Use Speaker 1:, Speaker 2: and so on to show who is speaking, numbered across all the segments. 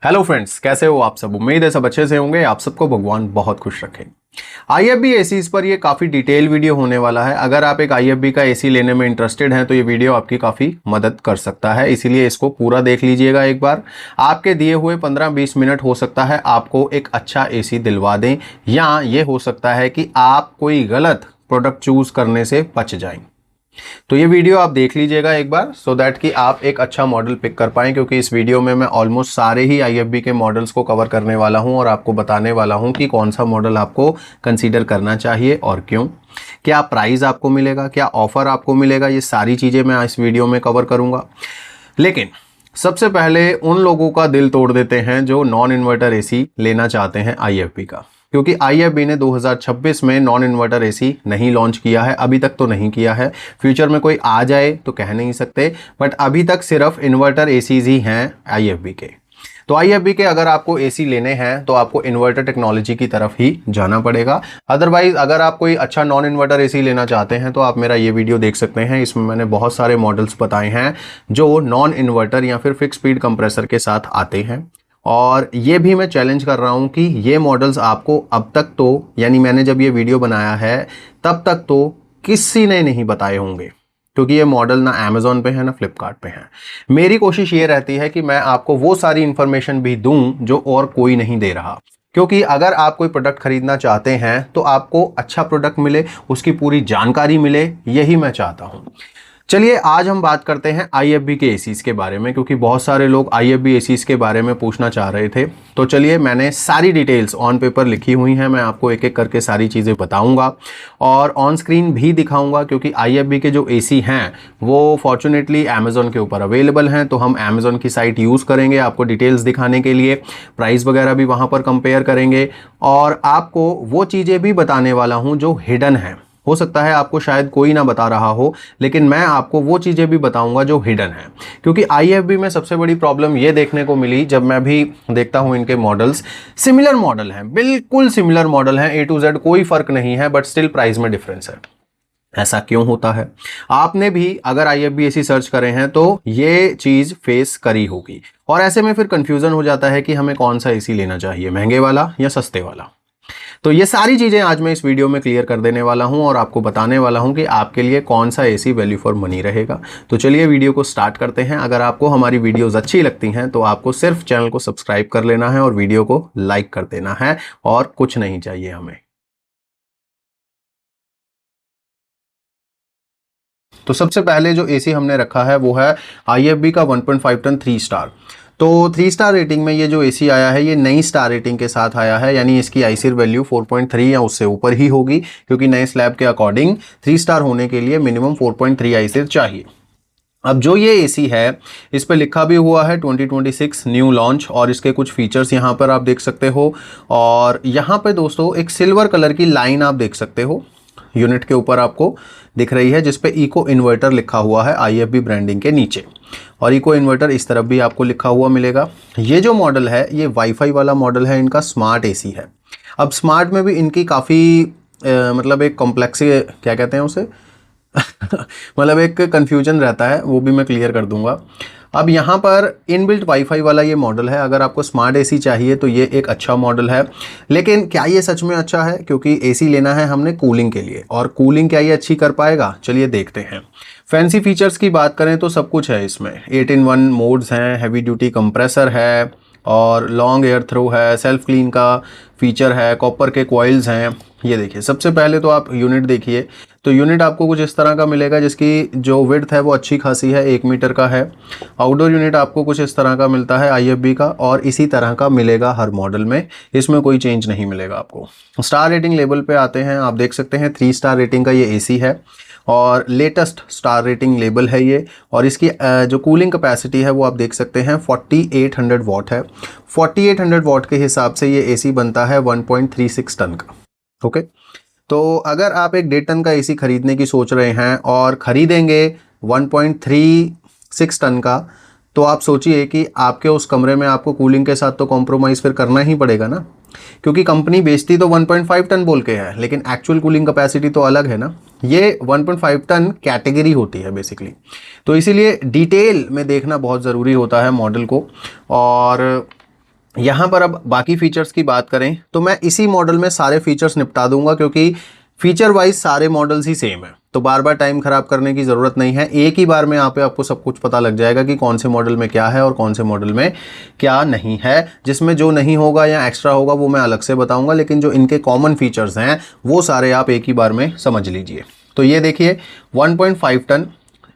Speaker 1: Hello friends, कैसे हो आप सब। उम्मीद है सब अच्छे से होंगे। आप सबको भगवान बहुत खुश रखे। IFB एसीज पर ये काफ़ी डिटेल वीडियो होने वाला है। अगर आप एक IFB का एसी लेने में इंटरेस्टेड हैं तो ये वीडियो आपकी काफ़ी मदद कर सकता है, इसीलिए इसको पूरा देख लीजिएगा एक बार। आपके दिए हुए 15-20 मिनट हो सकता है आपको एक अच्छा एसी दिलवा दें, या ये हो सकता है कि आप कोई गलत प्रोडक्ट चूज़ करने से बच जाएं। तो ये वीडियो आप देख लीजिएगा एक बार, सो दैट कि आप एक अच्छा मॉडल पिक कर पाएं, क्योंकि इस वीडियो में मैं ऑलमोस्ट सारे ही IFB के मॉडल्स को कवर करने वाला हूं और आपको बताने वाला हूं कि कौन सा मॉडल आपको कंसीडर करना चाहिए और क्यों, क्या प्राइस आपको मिलेगा, क्या ऑफर आपको मिलेगा। ये सारी चीज़ें मैं इस वीडियो में कवर करूँगा। लेकिन सबसे पहले उन लोगों का दिल तोड़ देते हैं जो नॉन इन्वर्टर एसी लेना चाहते हैं IFB का, क्योंकि IFB ने 2026 में नॉन इन्वर्टर एसी नहीं लॉन्च किया है, अभी तक तो नहीं किया है। फ्यूचर में कोई आ जाए तो कह नहीं सकते, बट अभी तक सिर्फ इन्वर्टर एसीज ही हैं IFB के। तो IFB के अगर आपको एसी लेने हैं तो आपको इन्वर्टर टेक्नोलॉजी की तरफ ही जाना पड़ेगा। अदरवाइज अगर आप कोई अच्छा नॉन इन्वर्टर एसी लेना चाहते हैं तो आप मेरा ये वीडियो देख सकते हैं। इसमें मैंने बहुत सारे मॉडल्स बताए हैं जो नॉन इन्वर्टर या फिर फिक्स स्पीड कंप्रेसर के साथ आते हैं, और ये भी मैं चैलेंज कर रहा हूँ कि ये मॉडल्स आपको अब तक तो, यानी मैंने जब ये वीडियो बनाया है तब तक तो किसी ने नहीं बताए होंगे, क्योंकि ये मॉडल ना अमेज़ॉन पे है ना फ्लिपकार्ट पे है। मेरी कोशिश ये रहती है कि मैं आपको वो सारी इंफॉर्मेशन भी दूं जो और कोई नहीं दे रहा, क्योंकि अगर आप कोई प्रोडक्ट खरीदना चाहते हैं तो आपको अच्छा प्रोडक्ट मिले, उसकी पूरी जानकारी मिले, यही मैं चाहता हूँ। चलिए आज हम बात करते हैं IFB के एसीज के बारे में, क्योंकि बहुत सारे लोग IFB एसीज के बारे में पूछना चाह रहे थे। तो चलिए, मैंने सारी डिटेल्स ऑन पेपर लिखी हुई हैं, मैं आपको एक एक करके सारी चीज़ें बताऊंगा और ऑन स्क्रीन भी दिखाऊंगा, क्योंकि IFB के जो एसी हैं वो फॉर्चुनेटली अमेज़ॉन के ऊपर अवेलेबल हैं। तो हम अमेज़ॉन की साइट यूज़ करेंगे आपको डिटेल्स दिखाने के लिए, प्राइस वगैरह भी वहाँ पर कंपेयर करेंगे और आपको वो चीज़ें भी बताने वाला हूँ जो हिडन हैं। हो सकता है आपको शायद कोई ना बता रहा हो, लेकिन मैं आपको वो चीज़ें भी बताऊंगा जो हिडन है। क्योंकि IFB में सबसे बड़ी प्रॉब्लम ये देखने को मिली, जब मैं भी देखता हूं इनके मॉडल्स, सिमिलर मॉडल हैं, बिल्कुल सिमिलर मॉडल हैं, A to Z कोई फर्क नहीं है, बट स्टिल प्राइस में डिफरेंस है। ऐसा क्यों होता है? आपने भी अगर IFB एसी सर्च करे हैं तो ये चीज़ फेस करी होगी, और ऐसे में फिर कंफ्यूजन हो जाता है कि हमें कौन सा एसी लेना चाहिए, महंगे वाला या सस्ते वाला। तो ये सारी चीज़ें आज मैं इस वीडियो में क्लियर कर देने वाला हूं और आपको बताने वाला हूं कि आपके लिए कौन सा एसी वैल्यू फॉर मनी रहेगा। तो चलिए वीडियो को स्टार्ट करते हैं। अगर आपको हमारी वीडियोस अच्छी लगती हैं तो आपको सिर्फ चैनल को सब्सक्राइब कर लेना है और वीडियो को लाइक कर देना है, और कुछ नहीं चाहिए हमें। तो सबसे पहले जो एसी हमने रखा है वो है IFB का 1.5 टन 3 स्टार। तो 3 स्टार रेटिंग में ये जो एसी आया है ये नई स्टार रेटिंग के साथ आया है, यानी इसकी आईसीर वैल्यू 4.3 या उससे ऊपर ही होगी, क्योंकि नए स्लैब के अकॉर्डिंग 3 स्टार होने के लिए मिनिमम 4.3 आईसीर चाहिए। अब जो ये एसी है इस पे लिखा भी हुआ है 2026 न्यू लॉन्च, और इसके कुछ फीचर्स यहाँ पर आप देख सकते हो। और यहाँ पे दोस्तों एक सिल्वर कलर की लाइन आप देख सकते हो यूनिट के ऊपर आपको दिख रही है, जिसपे इको इन्वर्टर लिखा हुआ है IFB ब्रांडिंग के नीचे, और इको इन्वर्टर इस तरफ भी आपको लिखा हुआ मिलेगा। ये जो मॉडल है ये वाईफाई वाला मॉडल है, इनका स्मार्ट एसी है। अब स्मार्ट में भी इनकी काफ़ी मतलब एक कॉम्प्लेक्स, क्या कहते हैं उसे मतलब एक कन्फ्यूजन रहता है, वो भी मैं क्लियर कर दूंगा। अब यहाँ पर इनबिल्ट वाईफाई वाला ये मॉडल है। अगर आपको स्मार्ट एसी चाहिए तो ये एक अच्छा मॉडल है, लेकिन क्या ये सच में अच्छा है? क्योंकि एसी लेना है हमने कूलिंग के लिए, और कूलिंग क्या ये अच्छी कर पाएगा? चलिए देखते हैं। फैंसी फीचर्स की बात करें तो सब कुछ है इसमें। 8-in-1 मोड्स हैं, हैवी ड्यूटी कंप्रेसर है, और लॉन्ग एयर थ्रो है, सेल्फ क्लीन का फीचर है, कॉपर के कॉइल्स हैं। ये देखिए, सबसे पहले तो आप यूनिट देखिए, तो यूनिट आपको कुछ इस तरह का मिलेगा, जिसकी जो विड्थ है वो अच्छी खासी है, 1 मीटर का है। आउटडोर यूनिट आपको कुछ इस तरह का मिलता है IFB का, और इसी तरह का मिलेगा हर मॉडल में, इसमें कोई चेंज नहीं मिलेगा आपको। स्टार रेटिंग लेवल पे आते हैं, आप देख सकते हैं 3 स्टार रेटिंग का ये एसी है, और लेटेस्ट स्टार रेटिंग लेबल है ये। और इसकी जो कूलिंग कैपेसिटी है वो आप देख सकते हैं 4800 वॉट है। 4800 वॉट के हिसाब से ये एसी बनता है 1.36 टन का। ओके, तो अगर आप एक 1.5 टन का एसी खरीदने की सोच रहे हैं और खरीदेंगे 1.36 टन का, तो आप सोचिए कि आपके उस कमरे में आपको कूलिंग के साथ तो कॉम्प्रोमाइज़ फिर करना ही पड़ेगा ना, क्योंकि कंपनी बेचती तो 1.5 टन बोल के है, लेकिन एक्चुअल कूलिंग कैपेसिटी तो अलग है ना। ये 1.5 टन कैटेगरी होती है बेसिकली, तो इसीलिए डिटेल में देखना बहुत ज़रूरी होता है मॉडल को। और यहाँ पर अब बाकी फीचर्स की बात करें तो मैं इसी मॉडल में सारे फीचर्स निपटा दूंगा, क्योंकि फीचर वाइज सारे मॉडल्स ही सेम है, तो बार बार टाइम खराब करने की ज़रूरत नहीं है। एक ही बार में यहाँ पे आपको सब कुछ पता लग जाएगा कि कौन से मॉडल में क्या है और कौन से मॉडल में क्या नहीं है। जिसमें जो नहीं होगा या एक्स्ट्रा होगा वो मैं अलग से बताऊंगा, लेकिन जो इनके कॉमन फीचर्स हैं वो सारे आप एक ही बार में समझ लीजिए। तो ये देखिए 1.5 टन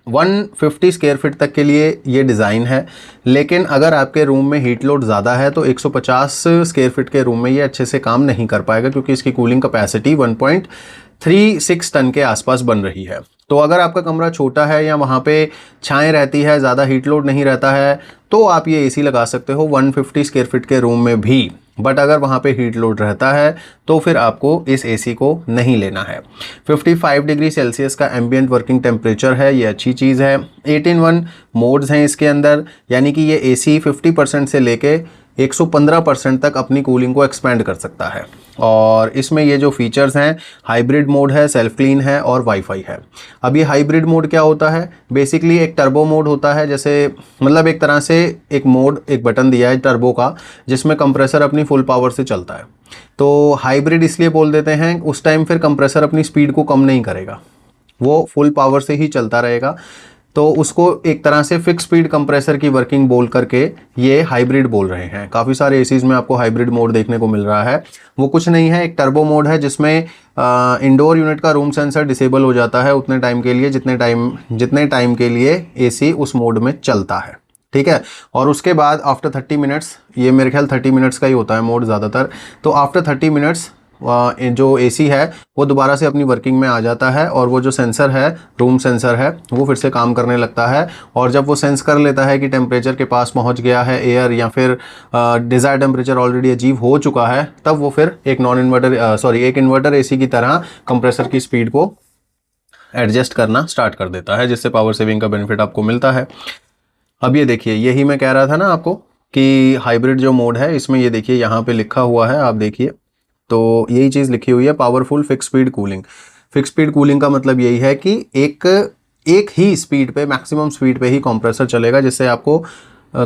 Speaker 1: 150 स्क्वायर फीट तक के लिए ये डिज़ाइन है, लेकिन अगर आपके रूम में हीट लोड ज़्यादा है तो 150 स्क्वायर फीट के रूम में ये अच्छे से काम नहीं कर पाएगा, क्योंकि इसकी कूलिंग कैपेसिटी 1.36 टन के आसपास बन रही है। तो अगर आपका कमरा छोटा है या वहाँ पे छाएं रहती है, ज़्यादा हीट लोड नहीं रहता है, तो आप ये एसी लगा सकते हो 150 स्क्वायर फीट के रूम में भी। बट अगर वहाँ पे हीट लोड रहता है तो फिर आपको इस एसी को नहीं लेना है। 55 डिग्री सेल्सियस का एम्बिएंट वर्किंग टेम्परेचर है, ये अच्छी चीज़ है। 8-in-1 मोड्स हैं इसके अंदर, यानी कि ये एसी 50% से लेके 115% तक अपनी कूलिंग को एक्सपेंड कर सकता है। और इसमें ये जो फीचर्स हैं, हाइब्रिड मोड है, सेल्फ क्लीन है और वाईफाई है। अब ये हाइब्रिड मोड क्या होता है? बेसिकली एक टर्बो मोड होता है, जैसे मतलब एक तरह से एक मोड, एक बटन दिया है टर्बो का, जिसमें कंप्रेसर अपनी फुल पावर से चलता है। तो हाइब्रिड इसलिए बोल देते हैं, उस टाइम फिर कंप्रेसर अपनी स्पीड को कम नहीं करेगा, वो फुल पावर से ही चलता रहेगा। तो उसको एक तरह से फिक्स स्पीड कंप्रेसर की वर्किंग बोल करके ये हाइब्रिड बोल रहे हैं। काफ़ी सारे एसीज में आपको हाइब्रिड मोड देखने को मिल रहा है। वो कुछ नहीं है, एक टर्बो मोड है, जिसमें इंडोर यूनिट का रूम सेंसर डिसेबल हो जाता है उतने टाइम के लिए जितने टाइम के लिए एसी उस मोड में चलता है, ठीक है। और उसके बाद आफ्टर 30 मिनट्स, ये मेरे ख्याल 30 मिनट्स का ही होता है मोड ज़्यादातर, तो आफ्टर 30 मिनट्स जो एसी है वो दोबारा से अपनी वर्किंग में आ जाता है, और वो जो सेंसर है, रूम सेंसर है, वो फिर से काम करने लगता है। और जब वो सेंस कर लेता है कि टेम्परेचर के पास पहुंच गया है एयर, या फिर डिज़ायर टेम्परेचर ऑलरेडी अचीव हो चुका है, तब वो फिर एक एक इन्वर्टर एसी की तरह कंप्रेसर की स्पीड को एडजस्ट करना स्टार्ट कर देता है, जिससे पावर सेविंग का बेनिफिट आपको मिलता है। अब ये देखिए, यही मैं कह रहा था ना आपको कि हाइब्रिड जो मोड है, इसमें ये देखिए यहाँ पे लिखा हुआ है, आप देखिए, तो यही चीज़ लिखी हुई है, powerful fix speed cooling. Fix speed cooling का मतलब यही है कि एक ही स्पीड पे, मैक्सिमम स्पीड पे ही कंप्रेसर चलेगा, जिससे आपको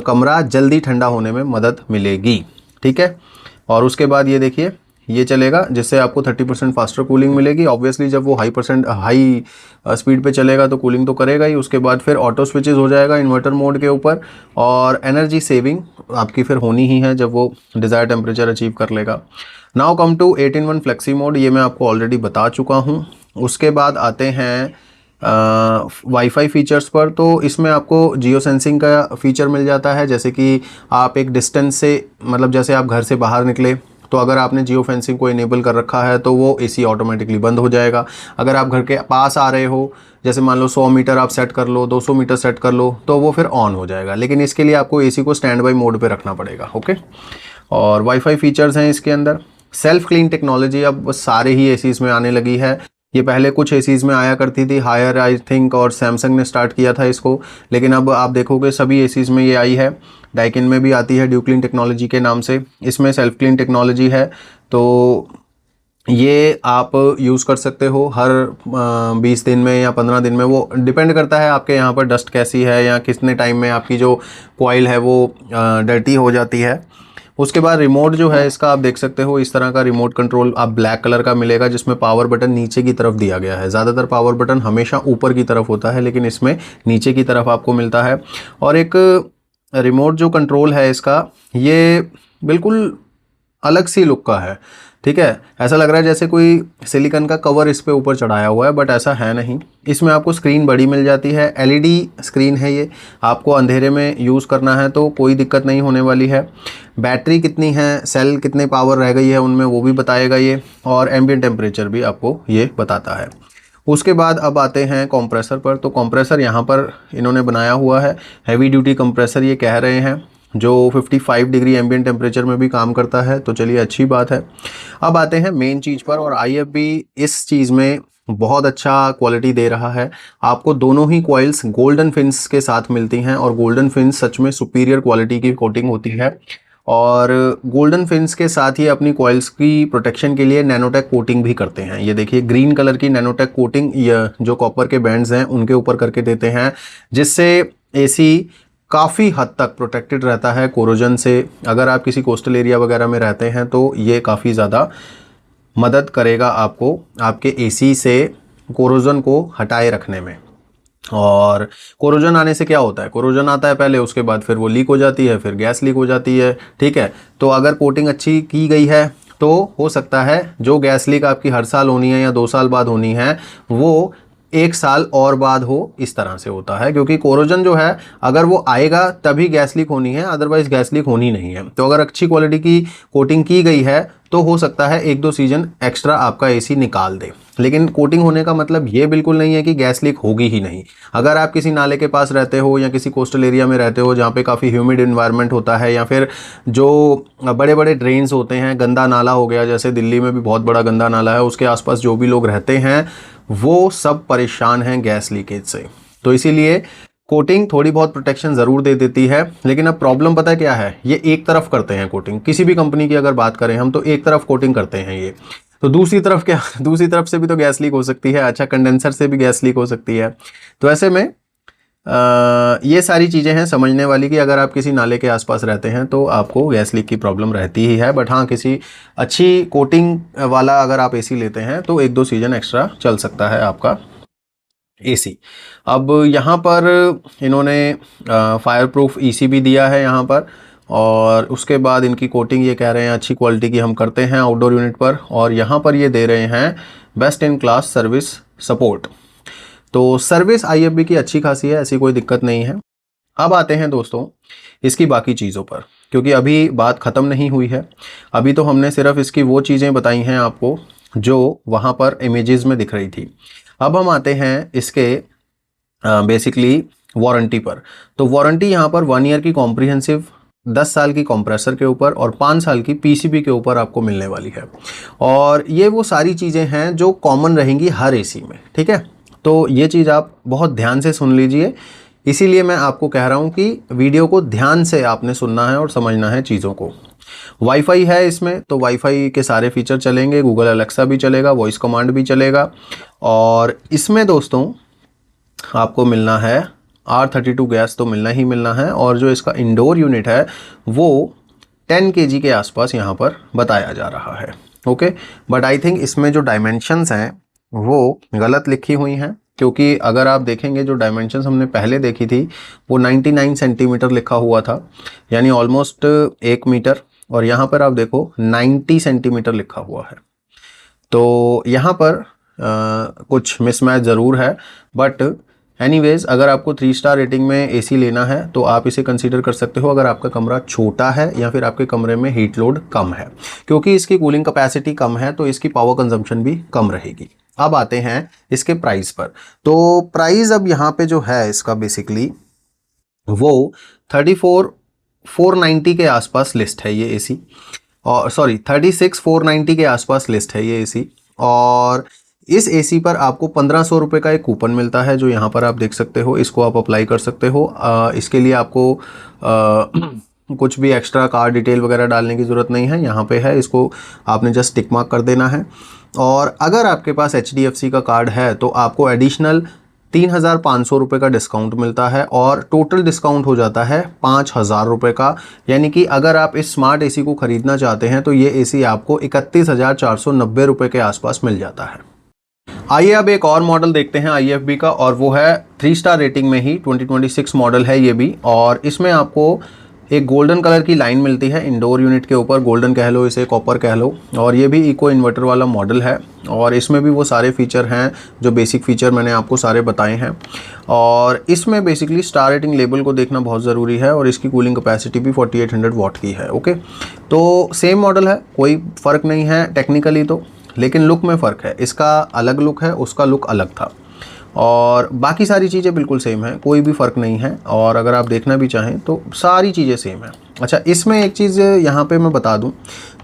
Speaker 1: कमरा जल्दी ठंडा होने में मदद मिलेगी, ठीक है। और उसके बाद ये देखिए, ये चलेगा जिससे आपको 30% फास्टर कूलिंग मिलेगी। ऑब्वियसली जब वो हाई स्पीड पे चलेगा तो कूलिंग तो करेगा ही। उसके बाद फिर ऑटो स्विचेस हो जाएगा इन्वर्टर मोड के ऊपर, और एनर्जी सेविंग आपकी फिर होनी ही है जब वो डिज़ायर टेम्परेचर अचीव कर लेगा। Now come to 8-in-1 flexi mode, ये मैं आपको ऑलरेडी बता चुका हूँ। उसके बाद आते हैं वाईफाई फीचर्स पर। तो इसमें आपको जियो सेंसिंग का फीचर मिल जाता है, जैसे कि आप एक डिस्टेंस से, मतलब जैसे आप घर से बाहर निकले तो अगर आपने जियो फेंसिंग को इनेबल कर रखा है तो वो एसी ऑटोमेटिकली बंद हो जाएगा। अगर आप घर के पास आ रहे हो, जैसे मान लो 100 मीटर आप सेट कर लो, 200 मीटर सेट कर लो, तो वो फिर ऑन हो जाएगा। लेकिन इसके लिए आपको एसी को स्टैंड बाई मोड पे रखना पड़ेगा, ओके। और वाईफाई फीचर्स हैं इसके अंदर। सेल्फ क्लीन टेक्नोलॉजी अब सारे ही एसीज में आने लगी है। ये पहले कुछ एसीज में आया करती थी, हायर आई थिंक, और सैमसंग ने स्टार्ट किया था इसको, लेकिन अब आप देखोगे सभी एसीज में ये आई है। डाइकिन में भी आती है ड्यू क्लीन टेक्नोलॉजी के नाम से, इसमें सेल्फ क्लीन टेक्नोलॉजी है। तो ये आप यूज़ कर सकते हो हर 20 दिन में या 15 दिन में, वो डिपेंड करता है आपके यहाँ पर डस्ट कैसी है या कितने टाइम में आपकी जो कॉइल है वो डर्टी हो जाती है। उसके बाद रिमोट जो है इसका आप देख सकते हो, इस तरह का रिमोट कंट्रोल आप ब्लैक कलर का मिलेगा, जिसमें पावर बटन नीचे की तरफ दिया गया है। ज़्यादातर पावर बटन हमेशा ऊपर की तरफ होता है, लेकिन इसमें नीचे की तरफ आपको मिलता है। और एक रिमोट जो कंट्रोल है इसका, ये बिल्कुल अलग सी लुक का है, ठीक है। ऐसा लग रहा है जैसे कोई सिलिकॉन का कवर इस पे ऊपर चढ़ाया हुआ है, बट ऐसा है नहीं। इसमें आपको स्क्रीन बड़ी मिल जाती है, एलईडी स्क्रीन है ये। आपको अंधेरे में यूज़ करना है तो कोई दिक्कत नहीं होने वाली है। बैटरी कितनी है, सेल कितने पावर रह गई है उनमें, वो भी बताएगा ये, और एम्बिएंट टेम्परेचर भी आपको ये बताता है। उसके बाद अब आते हैं कंप्रेसर पर। तो कंप्रेसर यहाँ पर इन्होंने बनाया हुआ है, हैवी ड्यूटी कंप्रेसर ये कह रहे हैं, जो 55 डिग्री एम्बिएंट टेम्परेचर में भी काम करता है। तो चलिए, अच्छी बात है। अब आते हैं मेन चीज़ पर, और IFB इस चीज़ में बहुत अच्छा क्वालिटी दे रहा है। आपको दोनों ही कॉइल्स गोल्डन फिन्स के साथ मिलती हैं, और गोल्डन फिन्स सच में सुपीरियर क्वालिटी की कोटिंग होती है। और गोल्डन फिन्स के साथ ही अपनी कॉइल्स की प्रोटेक्शन के लिए नैनोटेक कोटिंग भी करते हैं। ये देखिए, ग्रीन कलर की नैनोटेक कोटिंग जो कॉपर के बैंड्स हैं उनके ऊपर करके देते हैं, जिससे एसी काफ़ी हद तक प्रोटेक्टेड रहता है कोरोजन से। अगर आप किसी कोस्टल एरिया वगैरह में रहते हैं तो ये काफ़ी ज़्यादा मदद करेगा आपको आपके एसी से कोरोजन को हटाए रखने में। और कोरोजन आने से क्या होता है, कोरोजन आता है पहले, उसके बाद फिर वो लीक हो जाती है, फिर गैस लीक हो जाती है, ठीक है। तो अगर कोटिंग अच्छी की गई है तो हो सकता है जो गैस लीक आपकी हर साल होनी है या 2 साल बाद होनी है वो 1 साल और बाद हो, इस तरह से होता है। क्योंकि कोरोजन जो है अगर वो आएगा तभी गैस लीक होनी है, अदरवाइज गैस लीक होनी नहीं है। तो अगर अच्छी क्वालिटी की कोटिंग की गई है तो हो सकता है 1-2 सीजन एक्स्ट्रा आपका एसी निकाल दे। लेकिन कोटिंग होने का मतलब ये बिल्कुल नहीं है कि गैस लीक होगी ही नहीं। अगर आप किसी नाले के पास रहते हो या किसी कोस्टल एरिया में रहते हो जहाँ पे काफ़ी ह्यूमिड इन्वायरमेंट होता है, या फिर जो बड़े बड़े ड्रेन्स होते हैं, गंदा नाला हो गया, जैसे दिल्ली में भी बहुत बड़ा गंदा नाला है, उसके आसपास जो भी लोग रहते हैं वो सब परेशान हैं गैस लीकेज से। तो इसीलिए कोटिंग थोड़ी बहुत प्रोटेक्शन ज़रूर दे देती है। लेकिन अब प्रॉब्लम पता है क्या है, ये एक तरफ करते हैं कोटिंग। किसी भी कंपनी की अगर बात करें हम तो एक तरफ कोटिंग करते हैं ये, तो दूसरी तरफ क्या, दूसरी तरफ से भी तो गैस लीक हो सकती है। अच्छा, कंडेंसर से भी गैस लीक हो सकती है। तो ऐसे में ये सारी चीज़ें हैं समझने वाली कि अगर आप किसी नाले के आसपास रहते हैं तो आपको गैस लीक की प्रॉब्लम रहती ही है। बट हाँ, किसी अच्छी कोटिंग वाला अगर आप एसी लेते हैं तो 1-2 सीजन एक्स्ट्रा चल सकता है आपका एसी। अब यहाँ पर इन्होंने फायर प्रूफ ईसी भी दिया है यहाँ पर, और उसके बाद इनकी कोटिंग ये कह रहे हैं अच्छी क्वालिटी की हम करते हैं आउटडोर यूनिट पर, और यहाँ पर ये दे रहे हैं best in class service support. तो सर्विस IFB की अच्छी खासी है, ऐसी कोई दिक्कत नहीं है। अब आते हैं दोस्तों इसकी बाकी चीज़ों पर, क्योंकि अभी बात ख़त्म नहीं हुई है। अभी तो हमने सिर्फ इसकी वो चीज़ें बताई हैं आपको जो वहाँ पर इमेजेस में दिख रही थी। अब हम आते हैं इसके बेसिकली वारंटी पर। तो वारंटी यहाँ पर 1 ईयर की कॉम्प्रिहेंसिव, 10 साल की कंप्रेसर के ऊपर और 5 साल की PCB के ऊपर आपको मिलने वाली है। और ये वो सारी चीज़ें हैं जो कॉमन रहेंगी हर एसी में, ठीक है। तो ये चीज़ आप बहुत ध्यान से सुन लीजिए, इसीलिए मैं आपको कह रहा हूँ कि वीडियो को ध्यान से आपने सुनना है और समझना है चीज़ों को। वाईफाई है इसमें, तो वाईफाई के सारे फीचर चलेंगे, गूगल अलेक्सा भी चलेगा, वॉइस कमांड भी चलेगा। और इसमें दोस्तों आपको मिलना है R32 गैस तो मिलना ही मिलना है। और जो इसका इंडोर यूनिट है वो 10 kg के आसपास यहाँ पर बताया जा रहा है, ओके। बट आई थिंक इसमें जो डायमेंशंस हैं वो गलत लिखी हुई हैं, क्योंकि अगर आप देखेंगे जो डायमेंशंस हमने पहले देखी थी वो 99 सेंटीमीटर लिखा हुआ था, यानी ऑलमोस्ट 1 मीटर, और यहाँ पर आप देखो 90 सेंटीमीटर लिखा हुआ है। तो यहाँ पर कुछ मिसमैच ज़रूर है। बट एनीवेज, अगर आपको 3 स्टार रेटिंग में एसी लेना है तो आप इसे कंसीडर कर सकते हो, अगर आपका कमरा छोटा है या फिर आपके कमरे में हीट लोड कम है, क्योंकि इसकी कूलिंग कैपेसिटी कम है तो इसकी पावर कंजम्पशन भी कम रहेगी। अब आते हैं इसके प्राइस पर। तो प्राइस अब यहाँ पे जो है इसका बेसिकली वो 34,490 के आसपास लिस्ट है ये एसी, और सॉरी 36,490 के आसपास लिस्ट है ये एसी। और इस एसी पर आपको 1500 रुपये का एक कूपन मिलता है जो यहाँ पर आप देख सकते हो, इसको आप अप्लाई कर सकते हो। इसके लिए आपको कुछ भी एक्स्ट्रा कार्ड डिटेल वगैरह डालने की ज़रूरत नहीं है, यहाँ पे है, इसको आपने जस्ट टिक मार्क कर देना है। और अगर आपके पास HDFC का कार्ड है तो आपको एडिशनल 3,500 रुपये का डिस्काउंट मिलता है, और टोटल डिस्काउंट हो जाता है 5,000 रुपये का। यानी कि अगर आप इस स्मार्ट एसी को ख़रीदना चाहते हैं तो ये एसी आपको 31,490 रुपये के आसपास मिल जाता है। आइए अब एक और मॉडल देखते हैं IFB का, और वो है 3 स्टार रेटिंग में ही 2026 मॉडल है ये भी। और इसमें आपको एक गोल्डन कलर की लाइन मिलती है इंडोर यूनिट के ऊपर, गोल्डन कह लो इसे, कॉपर कह लो। और ये भी इको इन्वर्टर वाला मॉडल है, और इसमें भी वो सारे फीचर हैं जो बेसिक फीचर मैंने आपको सारे बताए हैं। और इसमें बेसिकली स्टार रेटिंग लेबल को देखना बहुत ज़रूरी है, और इसकी कूलिंग कैपेसिटी भी 4800 वाट की है, ओके। तो सेम मॉडल है, कोई फ़र्क नहीं है टेक्निकली तो, लेकिन लुक में फ़र्क है, इसका अलग लुक है, उसका लुक अलग था। और बाकी सारी चीज़ें बिल्कुल सेम है, कोई भी फ़र्क नहीं है। और अगर आप देखना भी चाहें तो सारी चीज़ें सेम है। अच्छा, इसमें एक चीज़ यहाँ पे मैं बता दूँ,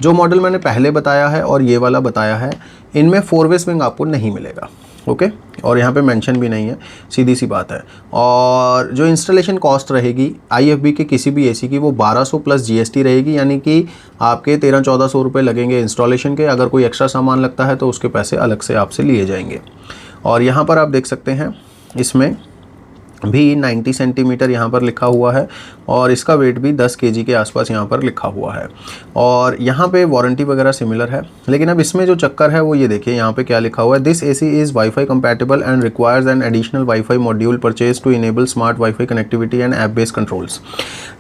Speaker 1: जो मॉडल मैंने पहले बताया है और ये वाला बताया है, इनमें 4-वे स्विंग आपको नहीं मिलेगा, ओके। और यहाँ पे मेंशन भी नहीं है, सीधी सी बात है। और जो इंस्टॉलेशन कॉस्ट रहेगी IFB के किसी भी एसी की वो 1200 प्लस GST रहेगी, यानी कि आपके 1300-1400 रुपये लगेंगे इंस्टॉलेशन के। अगर कोई एक्स्ट्रा सामान लगता है तो उसके पैसे अलग से आपसे लिए जाएंगे। और यहाँ पर आप देख सकते हैं इसमें भी 90 सेंटीमीटर यहाँ पर लिखा हुआ है और इसका वेट भी 10 केजी के आसपास यहाँ पर लिखा हुआ है। और यहाँ पे वारंटी वगैरह सिमिलर है, लेकिन अब इसमें जो चक्कर है वो ये देखिए यहाँ पे क्या लिखा हुआ है, this AC is WiFi compatible and requires an additional WiFi module purchase to enable smart WiFi connectivity and app based controls.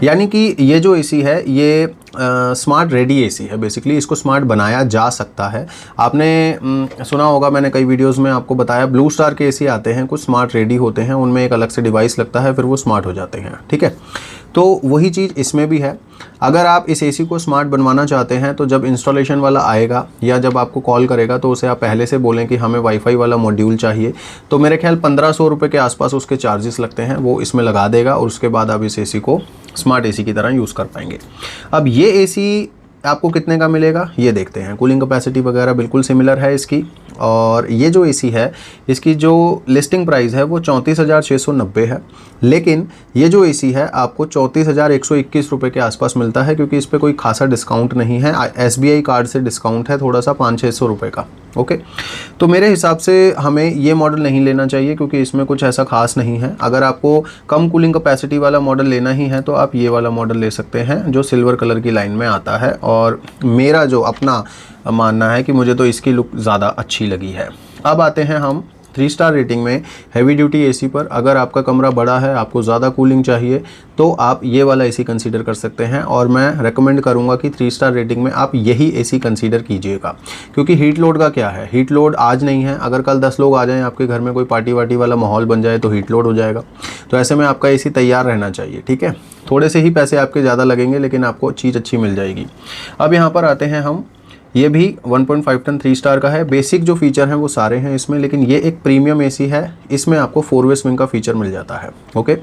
Speaker 1: यानी कि ये जो एसी है ये स्मार्ट रेडी एसी है, बेसिकली इसको स्मार्ट बनाया जा सकता है। आपने सुना होगा, मैंने कई वीडियोस में आपको बताया, ब्लू स्टार के एसी आते हैं, कुछ स्मार्ट रेडी होते हैं, उनमें एक अलग से डिवाइस लगता है, फिर वो स्मार्ट हो जाते हैं, ठीक है। तो वही चीज़ इसमें भी है। अगर आप इस एसी को स्मार्ट बनवाना चाहते हैं तो जब इंस्टॉलेशन वाला आएगा या जब आपको कॉल करेगा तो उसे आप पहले से बोलें कि हमें वाईफाई वाला मॉड्यूल चाहिए, तो मेरे ख्याल 1500 रुपये के आसपास उसके चार्जेस लगते हैं, वो इसमें लगा देगा और उसके बाद आप इस एसी को स्मार्ट एसी की तरह यूज़ कर पाएंगे। अब ये एसी आपको कितने का मिलेगा ये देखते हैं। कूलिंग कैपेसिटी वगैरह बिल्कुल सिमिलर है इसकी, और ये जो एसी है इसकी जो लिस्टिंग प्राइस है वो 34,690 है, लेकिन ये जो एसी है आपको 34,121 रुपये के आसपास मिलता है, क्योंकि इस पर कोई खासा डिस्काउंट नहीं है। SBI कार्ड से डिस्काउंट है थोड़ा सा 500-600 रुपये का, ओके। तो मेरे हिसाब से हमें ये मॉडल नहीं लेना चाहिए, क्योंकि इसमें कुछ ऐसा खास नहीं है। अगर आपको कम कूलिंग कैपेसिटी वाला मॉडल लेना ही है तो आप ये वाला मॉडल ले सकते हैं जो सिल्वर कलर की लाइन में आता है, और मेरा जो अपना मानना है कि मुझे तो इसकी लुक ज़्यादा अच्छी लगी है। अब आते हैं हम 3 स्टार रेटिंग में हैवी ड्यूटी एसी पर। अगर आपका कमरा बड़ा है, आपको ज़्यादा कूलिंग चाहिए, तो आप ये वाला एसी कंसीडर कर सकते हैं, और मैं रेकमेंड करूंगा कि 3 स्टार रेटिंग में आप यही एसी कंसीडर कीजिएगा। क्योंकि हीट लोड का क्या है, हीट लोड आज नहीं है, अगर कल 10 लोग आ जाएं आपके घर में, कोई पार्टी वार्टी वाला माहौल बन जाए तो हीट लोड हो जाएगा। तो ऐसे में आपका एसी तैयार रहना चाहिए, ठीक है। थोड़े से ही पैसे आपके ज़्यादा लगेंगे, लेकिन आपको चीज़ अच्छी मिल जाएगी। अब यहाँ पर आते हैं हम, ये भी 1.5 टन 3 स्टार का है। बेसिक जो फीचर हैं वो सारे हैं इसमें, लेकिन ये एक प्रीमियम एसी है, इसमें आपको 4 वे स्विंग का फीचर मिल जाता है, ओके।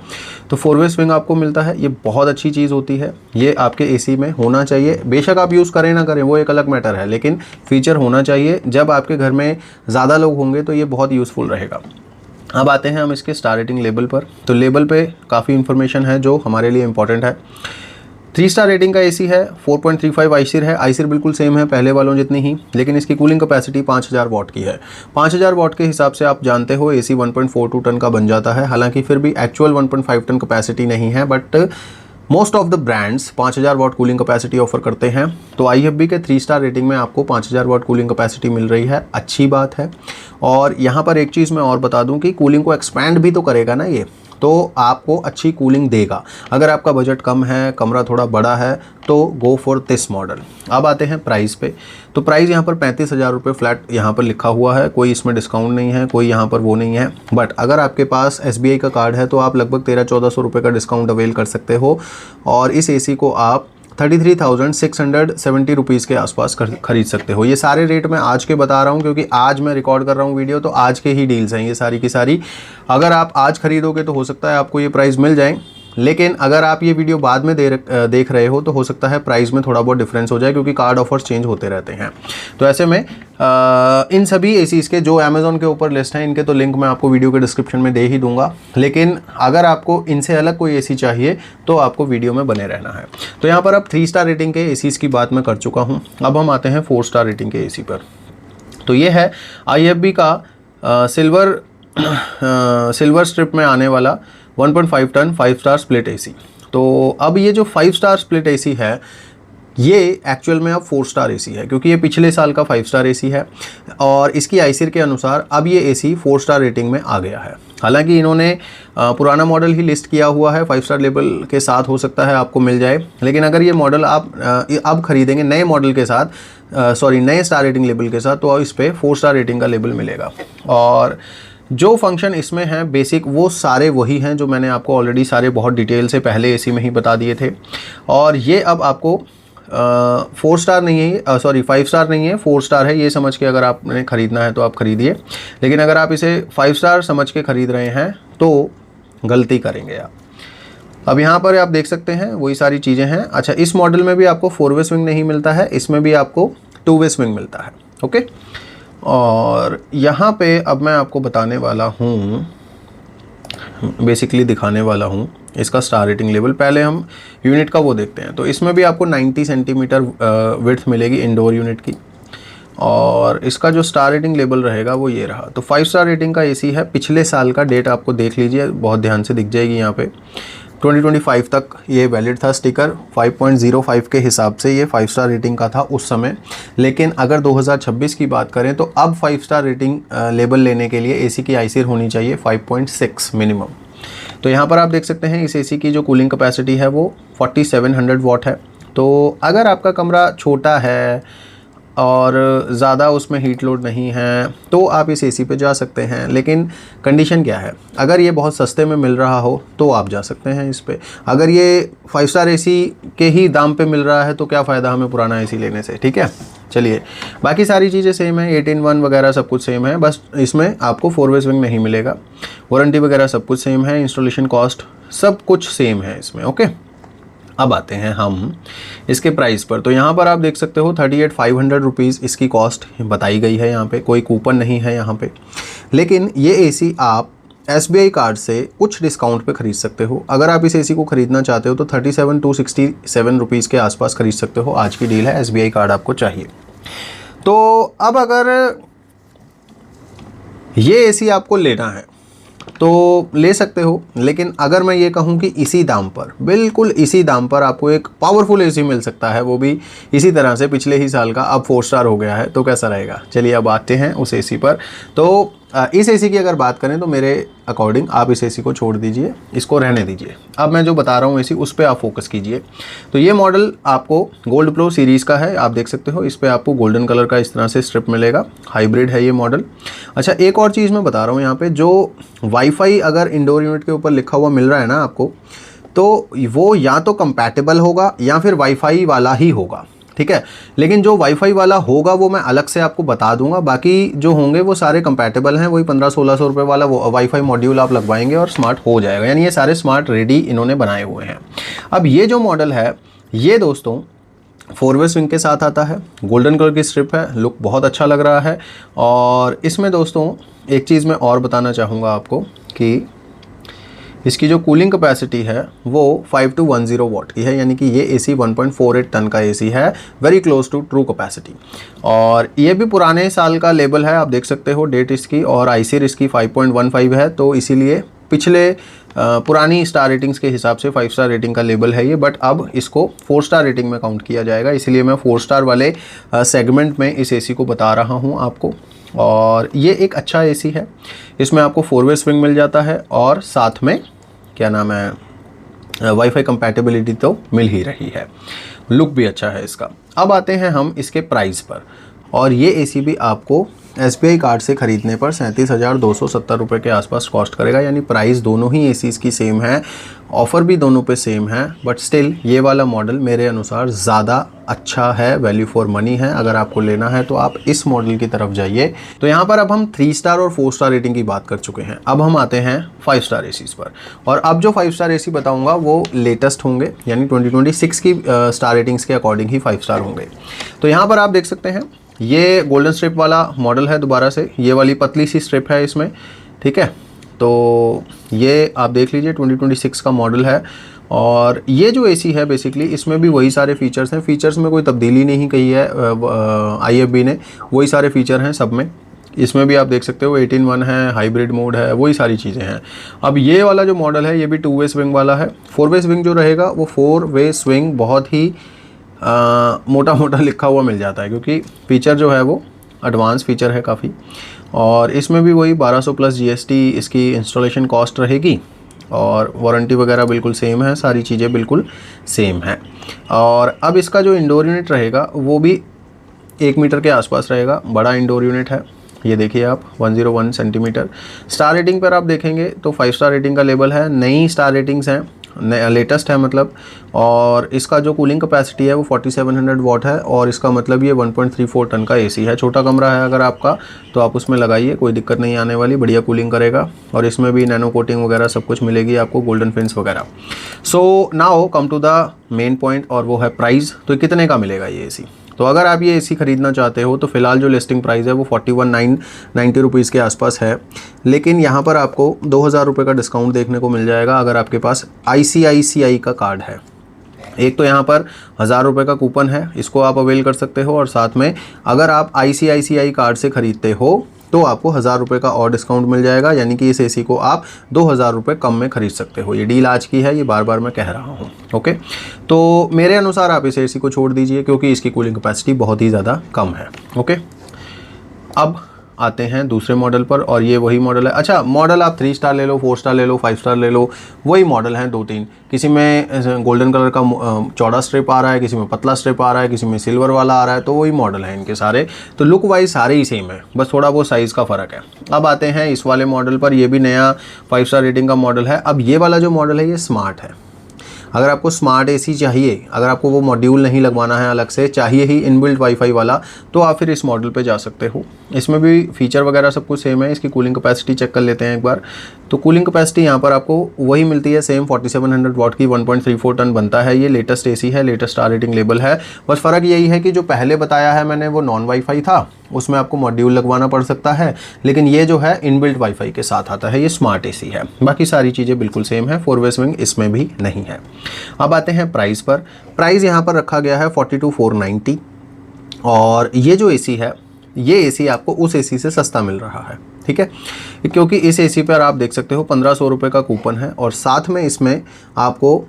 Speaker 1: तो 4 वे स्विंग आपको मिलता है, ये बहुत अच्छी चीज़ होती है, ये आपके एसी में होना चाहिए। बेशक आप यूज़ करें ना करें वो एक अलग मैटर है, लेकिन फीचर होना चाहिए। जब आपके घर में ज़्यादा लोग होंगे तो ये बहुत यूज़फुल रहेगा। अब आते हैं हम इसके स्टार रेटिंग लेबल पर। तो लेबल पे काफ़ी इन्फॉर्मेशन है जो हमारे लिए इंपॉर्टेंट है। 3 स्टार रेटिंग का एसी है, 4.35 आईसिर है। आईसिर बिल्कुल सेम है पहले वालों जितनी ही, लेकिन इसकी कूलिंग कैपेसिटी 5000 वाट की है। 5000 वाट के हिसाब से आप जानते हो एसी 1.42 टन का बन जाता है। हालांकि फिर भी एक्चुअल 1.5 टन कैपेसिटी नहीं है, but most of the brands 5000 watt cooling capacity offer करते हैं। तो IFB के 3 स्टार रेटिंग में आपको 5000 वाट कूलिंग कैपेसिटी मिल रही है, अच्छी बात है। और यहाँ पर एक चीज़ मैं और बता दूँ कि कूलिंग को एक्सपैंड भी तो करेगा ना ये, तो आपको अच्छी कूलिंग देगा। अगर आपका बजट कम है, कमरा थोड़ा बड़ा है, तो गो फॉर दिस मॉडल। अब आते हैं प्राइस पे। तो प्राइस यहाँ पर 35,000 रुपये फ्लैट यहाँ पर लिखा हुआ है, कोई इसमें डिस्काउंट नहीं है, कोई यहाँ पर वो नहीं है। बट अगर आपके पास SBI का कार्ड है तो आप लगभग 1300-1400 रुपये का डिस्काउंट अवेल कर सकते हो, और इस एसी को आप 33,670 रुपीज़ के आसपास खरीद सकते हो। ये सारे रेट मैं आज के बता रहा हूँ, क्योंकि आज मैं रिकॉर्ड कर रहा हूँ वीडियो, तो आज के ही डील्स हैं ये सारी की सारी। अगर आप आज खरीदोगे तो हो सकता है आपको ये प्राइस मिल जाए, लेकिन अगर आप ये वीडियो बाद में देख रहे हो तो हो सकता है प्राइस में थोड़ा बहुत डिफरेंस हो जाए, क्योंकि कार्ड ऑफर्स चेंज होते रहते हैं। तो ऐसे में इन सभी एसीज़ के जो अमेज़ॉन के ऊपर लिस्ट हैं, इनके तो लिंक मैं आपको वीडियो के डिस्क्रिप्शन में दे ही दूंगा, लेकिन अगर आपको इनसे अलग कोई एसी चाहिए तो आपको वीडियो में बने रहना है। तो यहाँ पर अब 3 स्टार रेटिंग के एसीज़ की बात मैं कर चुका हूँ। अब हम आते हैं 4 स्टार रेटिंग के एसी पर। तो ये है IFB का सिल्वर स्ट्रिप में आने वाला 1.5 टन 5 स्टार स्प्लिट एसी। तो अब ये जो 5 स्टार स्प्लिट एसी है, ये एक्चुअल में अब 4 स्टार एसी है, क्योंकि ये पिछले साल का 5 स्टार एसी है, और इसकी आईसिर के अनुसार अब ये एसी 4 स्टार रेटिंग में आ गया है। हालांकि इन्होंने पुराना मॉडल ही लिस्ट किया हुआ है, 5 स्टार लेवल के साथ हो सकता है आपको मिल जाए, लेकिन अगर ये मॉडल आप अब खरीदेंगे नए मॉडल के साथ, नए स्टार रेटिंग लेवल के साथ, तो इस पर 4 स्टार रेटिंग का लेवल मिलेगा। और जो फंक्शन इसमें है बेसिक, वो सारे वही हैं जो मैंने आपको ऑलरेडी सारे बहुत डिटेल से पहले एसी में ही बता दिए थे। और ये अब आपको 4 स्टार नहीं है, 5 स्टार नहीं है, 4 स्टार है, ये समझ के अगर आपने ख़रीदना है तो आप ख़रीदिए। लेकिन अगर आप इसे 5 स्टार समझ के ख़रीद रहे हैं तो गलती करेंगे आप। अब यहाँ पर आप देख सकते हैं वही सारी चीज़ें हैं। अच्छा, इस मॉडल में भी आपको 4 वे स्विंग नहीं मिलता है, इसमें भी आपको 2 वे स्विंग मिलता है, ओके। और यहाँ पे अब मैं आपको बताने वाला हूँ, बेसिकली दिखाने वाला हूँ इसका स्टार रेटिंग लेवल। पहले हम यूनिट का वो देखते हैं। तो इसमें भी आपको 90 सेंटीमीटर विड्थ मिलेगी इंडोर यूनिट की, और इसका जो स्टार रेटिंग लेबल रहेगा वो ये रहा। तो 5 स्टार रेटिंग का एसी है। पिछले साल का डेट आपको देख लीजिए, बहुत ध्यान से दिख जाएगी यहाँ पे। 2025 तक ये वैलिड था स्टिकर। 5.05 के हिसाब से ये 5 स्टार रेटिंग का था उस समय। लेकिन अगर 2026 की बात करें तो अब 5 स्टार रेटिंग लेबल लेने के लिए एसी की आईसीआर होनी चाहिए 5.6 मिनिमम। तो यहाँ पर आप देख सकते हैं इस एसी की जो कूलिंग कैपेसिटी है वो 4700 वाट है। तो अगर आपका कमरा छोटा है और ज़्यादा उसमें हीट लोड नहीं है तो आप इस एसी पे जा सकते हैं। लेकिन कंडीशन क्या है, अगर ये बहुत सस्ते में मिल रहा हो तो आप जा सकते हैं इस पे। अगर ये 5 स्टार एसी के ही दाम पे मिल रहा है तो क्या फ़ायदा हमें पुराना एसी लेने से, ठीक है। चलिए, बाकी सारी चीज़ें सेम है, 18(1) वगैरह सब कुछ सेम है, बस इसमें आपको 4-वे स्विंग नहीं मिलेगा। वारंटी वगैरह सब कुछ सेम है, इंस्टॉलेशन कॉस्ट सब कुछ सेम है इसमें, ओके। अब आते हैं हम इसके प्राइस पर। तो यहाँ पर आप देख सकते हो 38,500 रुपीज़ इसकी कॉस्ट बताई गई है। यहाँ पे कोई कूपन नहीं है यहाँ पे। लेकिन ये एसी आप SBI कार्ड से कुछ डिस्काउंट पे ख़रीद सकते हो। अगर आप इस एसी को ख़रीदना चाहते हो तो 37,267 रुपीज़ के आसपास ख़रीद सकते हो। आज की डील है, SBI कार्ड आपको चाहिए। तो अब अगर ये एसी आपको लेना है तो ले सकते हो। लेकिन अगर मैं ये कहूँ कि इसी दाम पर, बिल्कुल इसी दाम पर आपको एक पावरफुल एसी मिल सकता है, वो भी इसी तरह से पिछले ही साल का, अब 4 स्टार हो गया है, तो कैसा रहेगा। चलिए अब आते हैं उस एसी पर। तो इस एसी की अगर बात करें तो मेरे अकॉर्डिंग आप इस एसी को छोड़ दीजिए, इसको रहने दीजिए। अब मैं जो बता रहा हूँ एसी, उस पर आप फोकस कीजिए। तो ये मॉडल आपको गोल्ड प्रो सीरीज़ का है, आप देख सकते हो। इस पर आपको गोल्डन कलर का इस तरह से स्ट्रिप मिलेगा। हाइब्रिड है ये मॉडल। अच्छा, एक और चीज़ मैं बता रहा हूँ यहाँ पे, जो वाईफाई अगर इंडोर यूनिट के ऊपर लिखा हुआ मिल रहा है ना आपको, तो वो या तो कंपैटिबल होगा या फिर वाईफाई वाला ही होगा, ठीक है। लेकिन जो वाईफाई वाला होगा वो मैं अलग से आपको बता दूंगा। बाकी जो होंगे वो सारे कंपैटिबल हैं। वही 1500-1600 रुपये वाला वो वाईफाई मॉड्यूल आप लगवाएंगे और स्मार्ट हो जाएगा। यानी ये सारे स्मार्ट रेडी इन्होंने बनाए हुए हैं। अब ये जो मॉडल है ये दोस्तों 4-वे स्विंग के साथ आता है। गोल्डन कलर की स्ट्रिप है, लुक बहुत अच्छा लग रहा है। और इसमें दोस्तों एक चीज़ मैं और बताना चाहूँगा आपको कि इसकी जो कूलिंग कैपेसिटी है वो 5210 वाट की है। यानी कि ये एसी 1.48 टन का एसी है, very close to true capacity. और ये भी पुराने साल का लेबल है, आप देख सकते हो डेट इसकी, और आईसीआर इसकी 5.15 है। तो इसीलिए पिछले पुरानी स्टार रेटिंग्स के हिसाब से 5 स्टार रेटिंग का लेबल है ये, बट अब इसको 4 स्टार रेटिंग में काउंट किया जाएगा। इसीलिए मैं 4 स्टार वाले सेगमेंट में इस एसी को बता रहा हूँ आपको। और ये एक अच्छा एसी है। इसमें आपको 4-वे स्विंग मिल जाता है और साथ में क्या नाम है, वाईफाई कंपैटिबिलिटी तो मिल ही रही है। लुक भी अच्छा है इसका। अब आते हैं हम इसके प्राइस पर। और ये एसी भी आपको SBI कार्ड से ख़रीदने पर 37,270 रुपये के आसपास कॉस्ट करेगा। यानी प्राइस दोनों ही एसीज़ की सेम है, ऑफ़र भी दोनों पे सेम है। बट स्टिल ये वाला मॉडल मेरे अनुसार ज़्यादा अच्छा है, वैल्यू फॉर मनी है। अगर आपको लेना है तो आप इस मॉडल की तरफ जाइए। तो यहाँ पर अब हम 3 स्टार और 4 स्टार रेटिंग की बात कर चुके हैं। अब हम आते हैं 5 स्टार एसीज़ पर। और अब जो 5 स्टार एसी बताऊँगा वो लेटेस्ट होंगे, यानी 2026 की स्टार रेटिंग्स के अकॉर्डिंग ही 5 स्टार होंगे। तो यहाँ पर आप देख सकते हैं ये गोल्डन स्ट्रिप वाला मॉडल है। दोबारा से ये वाली पतली सी स्ट्रिप है इसमें, ठीक है। तो ये आप देख लीजिए 2026 का मॉडल है। और ये जो एसी है बेसिकली इसमें भी वही सारे फीचर्स हैं। फीचर्स में कोई तब्दीली नहीं की है IFB ने, वही सारे फीचर हैं सब में। इसमें भी आप देख सकते हो 18(1) है, हाइब्रिड मोड है, वही सारी चीज़ें हैं। अब ये वाला जो मॉडल है ये भी 2-वे स्विंग वाला है। 4-वे स्विंग जो रहेगा वो 4-वे स्विंग बहुत ही मोटा मोटा लिखा हुआ मिल जाता है, क्योंकि फीचर जो है वो एडवांस फीचर है काफ़ी। और इसमें भी वही 1200 प्लस GST इसकी इंस्टॉलेशन कॉस्ट रहेगी। और वारंटी वगैरह बिल्कुल सेम है, सारी चीज़ें बिल्कुल सेम हैं। और अब इसका जो इंडोर यूनिट रहेगा वो भी 1 मीटर के आसपास रहेगा। बड़ा इंडोर यूनिट है, ये देखिए आप 101 सेंटीमीटर। स्टार रेटिंग पर आप देखेंगे तो 5 स्टार रेटिंग का लेबल है, नई स्टार रेटिंग्स हैं, लेटेस्ट है मतलब। और इसका जो कूलिंग कैपेसिटी है वो 4700 वाट है। और इसका मतलब ये 1.34 टन का एसी है। छोटा कमरा है अगर आपका तो आप उसमें लगाइए, कोई दिक्कत नहीं आने वाली, बढ़िया कूलिंग करेगा। और इसमें भी नैनो कोटिंग वगैरह सब कुछ मिलेगी आपको, गोल्डन फिन्स वगैरह। So now come to the main point, और वो है प्राइस। तो कितने का मिलेगा ये एसी। तो अगर आप ये एसी ख़रीदना चाहते हो तो फ़िलहाल जो लिस्टिंग प्राइस है वो 41,990 रुपीज़ के आसपास है। लेकिन यहाँ पर आपको 2,000 रुपये का डिस्काउंट देखने को मिल जाएगा अगर आपके पास ICICI का कार्ड है। एक तो यहाँ पर 1000 रुपये का कूपन है, इसको आप अवेल कर सकते हो, और साथ में अगर आप ICICI कार्ड से ख़रीदते हो तो आपको 1000 रुपये का और डिस्काउंट मिल जाएगा, यानी कि इस एसी को आप 2000 रुपये कम में ख़रीद सकते हो। ये डील आज की है, ये बार बार मैं कह रहा हूँ। ओके, तो मेरे अनुसार आप इस एसी को छोड़ दीजिए क्योंकि इसकी कूलिंग कैपेसिटी बहुत ही ज़्यादा कम है। ओके, अब आते हैं दूसरे मॉडल पर, और ये वही मॉडल है। अच्छा, मॉडल आप 3 स्टार ले लो, 4 स्टार ले लो, 5 स्टार ले लो, वही मॉडल हैं 2-3। किसी में गोल्डन कलर का चौड़ा स्ट्रिप आ रहा है, किसी में पतला स्ट्रिप आ रहा है, किसी में सिल्वर वाला आ रहा है, तो वही मॉडल है इनके सारे। तो लुक वाइज सारे ही सेम है, बस थोड़ा वो साइज़ का फ़र्क है। अब आते हैं इस वाले मॉडल पर, ये भी नया 5 स्टार रेटिंग का मॉडल है। अब ये वाला जो मॉडल है ये स्मार्ट है। अगर आपको स्मार्ट एसी चाहिए, अगर आपको वो मॉड्यूल नहीं लगवाना है अलग से, चाहिए ही इनबिल्ट वाईफाई वाला, तो आप फिर इस मॉडल पे जा सकते हो। इसमें भी फीचर वगैरह सब कुछ सेम है। इसकी कूलिंग कैपेसिटी चेक कर लेते हैं एक बार। तो कूलिंग कैपेसिटी यहाँ पर आपको वही मिलती है सेम, 4700 वाट की, 1.34 टन बनता है। ये लेटेस्ट एसी है, लेटेस्ट स्टार रेटिंग लेबल है। बस फ़र्क यही है कि जो पहले बताया है मैंने वो नॉन वाईफाई था, उसमें आपको मॉड्यूल लगवाना पड़ सकता है, लेकिन ये जो है इनबिल्ट वाईफाई के साथ आता है, ये स्मार्ट एसी है। बाकी सारी चीज़ें बिल्कुल सेम है, 4 वे स्विंग इसमें भी नहीं है। अब आते हैं प्राइस पर। प्राइस यहाँ पर रखा गया है 42,490, और ये जो एसी है, ये एसी आपको उस एसी से सस्ता मिल रहा है, ठीक है, क्योंकि इस एसी पर आप देख सकते हो 1500 रुपये का कूपन है, और साथ में इसमें आपको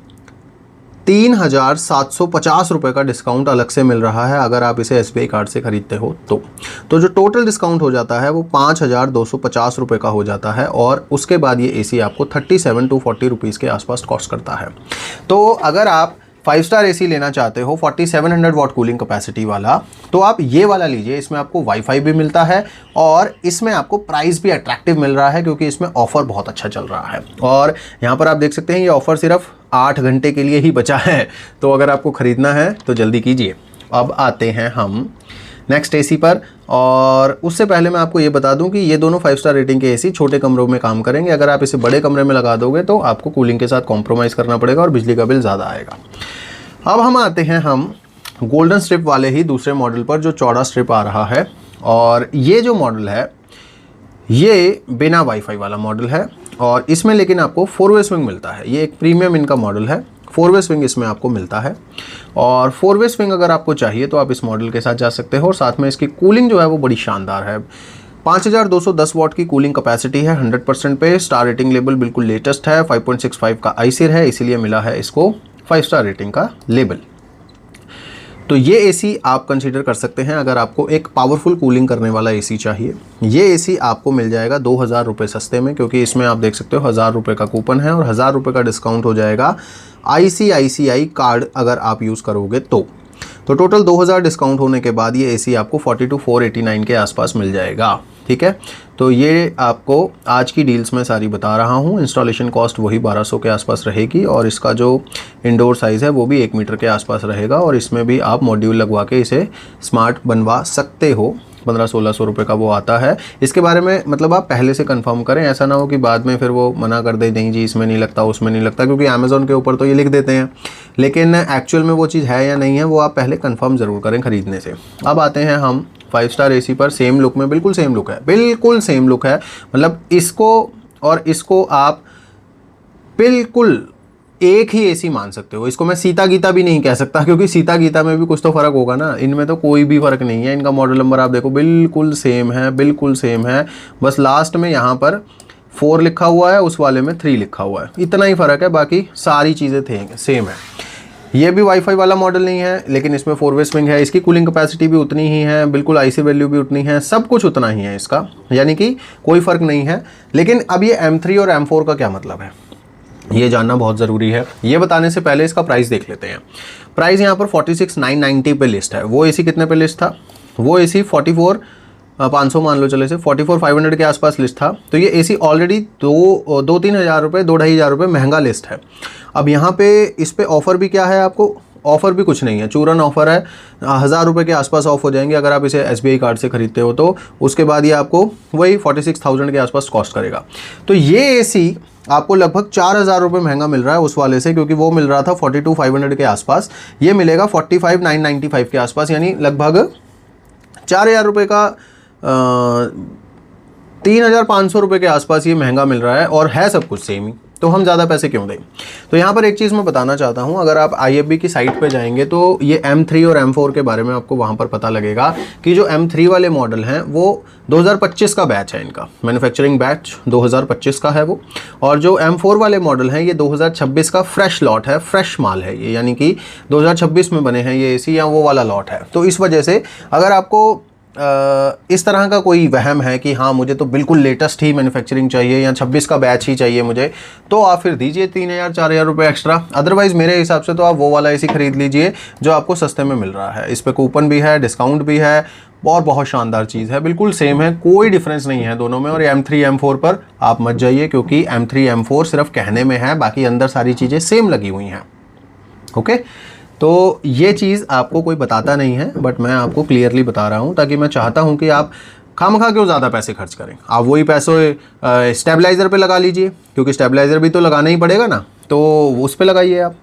Speaker 1: 3750 रुपये का डिस्काउंट अलग से मिल रहा है अगर आप इसे SBI कार्ड से ख़रीदते हो तो जो टोटल डिस्काउंट हो जाता है वो 5250 रुपये का हो जाता है, और उसके बाद ये एसी आपको 37 to 40 रुपीज़ के आसपास कॉस्ट करता है। तो अगर आप 5 स्टार एसी लेना चाहते हो 4700 वाट कूलिंग कैपेसिटी वाला, तो आप ये वाला लीजिए। इसमें आपको वाईफाई भी मिलता है, और इसमें आपको प्राइस भी अट्रैक्टिव मिल रहा है क्योंकि इसमें ऑफ़र बहुत अच्छा चल रहा है। और यहाँ पर आप देख सकते हैं ये ऑफ़र सिर्फ 8 घंटे के लिए ही बचा है, तो अगर आपको ख़रीदना है तो जल्दी कीजिए। अब आते हैं हम नेक्स्ट एसी पर, और उससे पहले मैं आपको ये बता दूं कि ये दोनों 5 स्टार रेटिंग के एसी छोटे कमरों में काम करेंगे। अगर आप इसे बड़े कमरे में लगा दोगे तो आपको कूलिंग के साथ कॉम्प्रोमाइज़ करना पड़ेगा और बिजली का बिल ज़्यादा आएगा। अब हम आते हैं गोल्डन स्ट्रिप वाले ही दूसरे मॉडल पर, जो चौड़ा स्ट्रिप आ रहा है, और ये जो मॉडल है ये बिना वाईफाई वाला मॉडल है, और इसमें लेकिन आपको 4 वे स्विंग मिलता है। ये एक प्रीमियम इनका मॉडल है, 4 वे स्विंग इसमें आपको मिलता है। और 4 वे स्विंग अगर आपको चाहिए तो आप इस मॉडल के साथ जा सकते हो, और साथ में इसकी कूलिंग जो है वो बड़ी शानदार है। 5210 वाट की कूलिंग कैपेसिटी है 100% पे। स्टार रेटिंग लेवल बिल्कुल लेटेस्ट है, 5.65 का आईसीर है, इसीलिए मिला है इसको 5 स्टार रेटिंग का लेबल। तो ये एसी आप कंसीडर कर सकते हैं अगर आपको एक पावरफुल कूलिंग करने वाला एसी चाहिए। ये एसी आपको मिल जाएगा 2000 रुपये सस्ते में, क्योंकि इसमें आप देख सकते हो 1000 रुपये का कूपन है, और 1000 रुपये का डिस्काउंट हो जाएगा ICICI कार्ड अगर आप यूज़ करोगे तो टोटल 2000 डिस्काउंट होने के बाद ये एसी आपको 42,489 के आसपास मिल जाएगा, ठीक है। तो ये आपको आज की डील्स में सारी बता रहा हूँ। इंस्टॉलेशन कॉस्ट वही 1200 के आसपास रहेगी, और इसका जो इंडोर साइज़ है वो भी 1 मीटर के आसपास रहेगा, और इसमें भी आप मॉड्यूल लगवा के इसे स्मार्ट बनवा सकते हो। 1500-1600 रुपये का वो आता है। इसके बारे में मतलब आप पहले से कंफर्म करें, ऐसा ना हो कि बाद में फिर वो मना कर दे, नहीं जी इसमें नहीं लगता, उसमें नहीं लगता, क्योंकि अमेज़ॉन के ऊपर तो ये लिख देते हैं, लेकिन एक्चुअल में वो चीज़ है या नहीं है वो आप पहले कंफर्म ज़रूर करें ख़रीदने से। अब आते हैं हम 5 स्टार एसी पर। सेम लुक में, बिल्कुल सेम लुक है, बिल्कुल सेम लुक है। मतलब इसको और इसको आप बिल्कुल एक ही एसी मान सकते हो। इसको मैं सीता गीता भी नहीं कह सकता, क्योंकि सीता गीता में भी कुछ तो फ़र्क होगा ना, इनमें तो कोई भी फ़र्क नहीं है। इनका मॉडल नंबर आप देखो बिल्कुल सेम है, बिल्कुल सेम है, बस लास्ट में यहाँ पर 4 लिखा हुआ है, उस वाले में 3 लिखा हुआ है, इतना ही फ़र्क है, बाकी सारी चीज़ें सेम है। ये भी वाईफाई वाला मॉडल नहीं है, लेकिन इसमें 4 वे स्विंग है, इसकी कूलिंग कैपेसिटी भी उतनी ही है, बिल्कुल आईसी वैल्यू भी उतनी है, सब कुछ उतना ही है इसका, यानी कि कोई फ़र्क नहीं है। लेकिन अब ये M3 और M4 का क्या मतलब है, ये जानना बहुत ज़रूरी है। ये बताने से पहले इसका प्राइस देख लेते हैं। प्राइस यहाँ पर 46,990 पे लिस्ट है। वो एसी कितने पे लिस्ट था? वो एसी 44,500 मान लो, चले से 44,500 के आसपास लिस्ट था। तो ये एसी ऑलरेडी 2-3 हज़ार रुपये, 2-2.5 रुपये महंगा लिस्ट है। अब यहाँ पे इस पे ऑफ़र भी क्या है, आपको ऑफ़र भी कुछ नहीं है, चूरन ऑफ़र है। 1000 रुपये के आसपास ऑफ हो जाएंगे अगर आप इसे SBI कार्ड से ख़रीदते हो तो। उसके बाद ये आपको वही 46,000 के आसपास कॉस्ट करेगा। तो ये एसी आपको लगभग 4,000 रुपये महंगा मिल रहा है उस वाले से, क्योंकि वो मिल रहा था 42,500 के आसपास, ये मिलेगा 45,995 के आसपास, यानी लगभग 4,000 रुपये का 3,500 रुपये के आसपास ये महंगा मिल रहा है, और है सब कुछ सेम ही। तो हम ज़्यादा पैसे क्यों दें। तो यहाँ पर एक चीज़ मैं बताना चाहता हूँ, अगर आप IFB की साइट पे जाएंगे तो ये M3 और M4 के बारे में आपको वहाँ पर पता लगेगा कि जो M3 वाले मॉडल हैं वो 2025 का बैच है, इनका मैन्युफैक्चरिंग बैच 2025 का है वो, और जो M4 वाले मॉडल हैं ये 2026 का फ्रेश लॉट है, फ्रेश माल है ये, यानी कि 2026 में बने हैं ये AC या वो वाला लॉट है। तो इस वजह से अगर आपको इस तरह का कोई वहम है कि हाँ मुझे तो बिल्कुल लेटेस्ट ही मैन्युफैक्चरिंग चाहिए या 26 का बैच ही चाहिए मुझे, तो आप फिर दीजिए 3,000-4,000 रुपये एक्स्ट्रा। अदरवाइज़ मेरे हिसाब से तो आप वो वाला AC खरीद लीजिए जो आपको सस्ते में मिल रहा है, इस पर कूपन भी है, डिस्काउंट भी है, और बहुत शानदार चीज़ है, बिल्कुल सेम है, कोई डिफरेंस नहीं है दोनों में। और M3 M4 पर आप मत जाइए, क्योंकि M3 M4 सिर्फ कहने में है, बाकी अंदर सारी चीज़ें सेम लगी हुई हैं। ओके, तो ये चीज़ आपको कोई बताता नहीं है, बट मैं आपको क्लियरली बता रहा हूँ, ताकि मैं चाहता हूँ कि आप खामखा क्यों ज़्यादा पैसे खर्च करें। आप वही पैसे स्टेबलाइज़र पे लगा लीजिए, क्योंकि स्टेबलाइज़र भी तो लगाना ही पड़ेगा ना, तो उस पे लगाइए आप।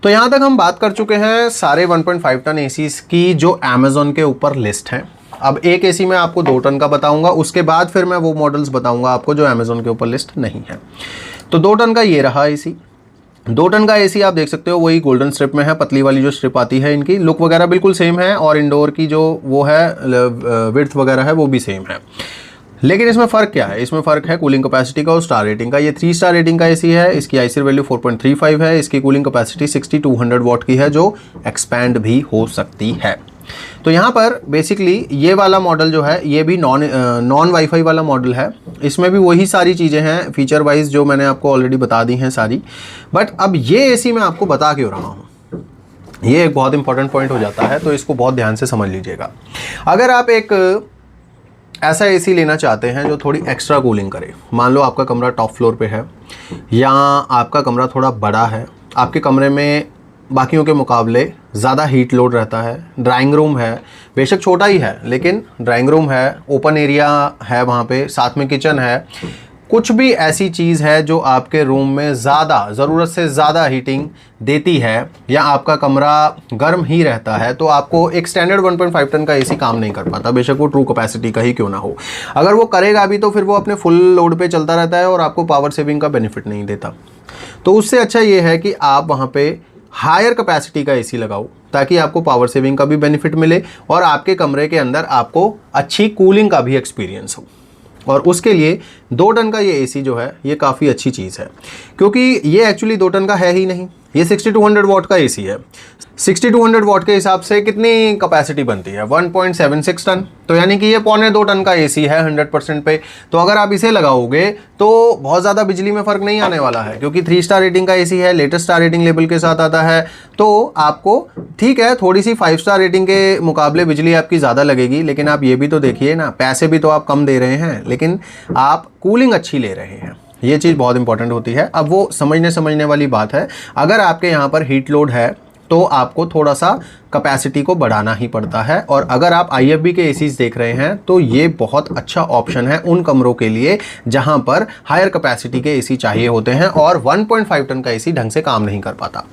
Speaker 1: तो यहाँ तक हम बात कर चुके हैं सारे 1.5 टन ACs की जो अमेज़ॉन के ऊपर लिस्ट हैं। अब एक AC में आपको 2 टन का बताऊँगा, उसके बाद फिर मैं वो मॉडल्स बताऊँगा आपको जो अमेज़ॉन के ऊपर लिस्ट नहीं है। तो 2 टन का ये रहा AC। 2 टन का AC आप देख सकते हो, वही गोल्डन स्ट्रिप में है, पतली वाली जो स्ट्रिप आती है, इनकी लुक वगैरह बिल्कुल सेम है, और इंडोर की जो वो है विड्थ वगैरह है वो भी सेम है। लेकिन इसमें फ़र्क क्या है, इसमें फ़र्क है कूलिंग कैपेसिटी का और स्टार रेटिंग का। ये 3 स्टार रेटिंग का AC है, इसकी IC वैल्यू 4.35 है, इसकी कूलिंग कैपेसिटी 6200 वाट की है, जो एक्सपैंड भी हो सकती है। तो यहाँ पर बेसिकली ये वाला मॉडल जो है ये भी नॉन वाईफाई वाला मॉडल है, इसमें भी वही सारी चीज़ें हैं फीचर वाइज जो मैंने आपको ऑलरेडी बता दी हैं सारी। बट अब ये AC मैं आपको बता क्यों रहा हूँ, ये एक बहुत इंपॉर्टेंट पॉइंट हो जाता है, तो इसको बहुत ध्यान से समझ लीजिएगा। अगर आप एक ऐसा AC लेना चाहते हैं जो थोड़ी एक्स्ट्रा कूलिंग करे, मान लो आपका कमरा टॉप फ्लोर पे है, या आपका कमरा थोड़ा बड़ा है, आपके कमरे में बाकियों के मुकाबले ज़्यादा हीट लोड रहता है, ड्राइंग रूम है, बेशक छोटा ही है लेकिन ड्राइंग रूम है, ओपन एरिया है वहाँ पे, साथ में किचन है, कुछ भी ऐसी चीज़ है जो आपके रूम में ज़्यादा ज़रूरत से ज़्यादा हीटिंग देती है, या आपका कमरा गर्म ही रहता है, तो आपको एक स्टैंडर्ड 1.5 टन का AC काम नहीं कर पाता, बेशक वो ट्रू कैपेसिटी का ही क्यों ना हो। अगर वो करेगा भी तो फिर वो अपने फुल लोड पे चलता रहता है और आपको पावर सेविंग का बेनिफिट नहीं देता। तो उससे अच्छा ये है कि आप वहाँ पे हायर कैपेसिटी का AC लगाओ, ताकि आपको पावर सेविंग का भी बेनिफिट मिले और आपके कमरे के अंदर आपको अच्छी कूलिंग का भी एक्सपीरियंस हो। और उसके लिए 2 टन का ये AC जो है ये काफ़ी अच्छी चीज़ है, क्योंकि ये एक्चुअली 2 टन का है ही नहीं, ये 6200 वाट का AC है। 6200 वाट के हिसाब से कितनी कैपेसिटी बनती है, 1.76 टन, तो यानी कि ये 1.25 टन का AC है 100% पे। तो अगर आप इसे लगाओगे तो बहुत ज़्यादा बिजली में फ़र्क नहीं आने वाला है, क्योंकि 3 स्टार रेटिंग का AC है, लेटेस्ट स्टार रेटिंग लेवल के साथ आता है। तो आपको ठीक है थोड़ी सी 5 स्टार रेटिंग के मुकाबले बिजली आपकी ज़्यादा लगेगी, लेकिन आप ये भी तो देखिए ना, पैसे भी तो आप कम दे रहे हैं लेकिन आप कूलिंग अच्छी ले रहे हैं, ये चीज़ बहुत इंपॉर्टेंट होती है। अब वो समझने वाली बात है, अगर आपके यहाँ पर हीट लोड है तो आपको थोड़ा सा कैपेसिटी को बढ़ाना ही पड़ता है। और अगर आप IFB के ACs देख रहे हैं तो ये बहुत अच्छा ऑप्शन है उन कमरों के लिए जहां पर हायर कैपेसिटी के AC चाहिए होते हैं और 1.5 टन का AC ढंग से काम नहीं कर पाता।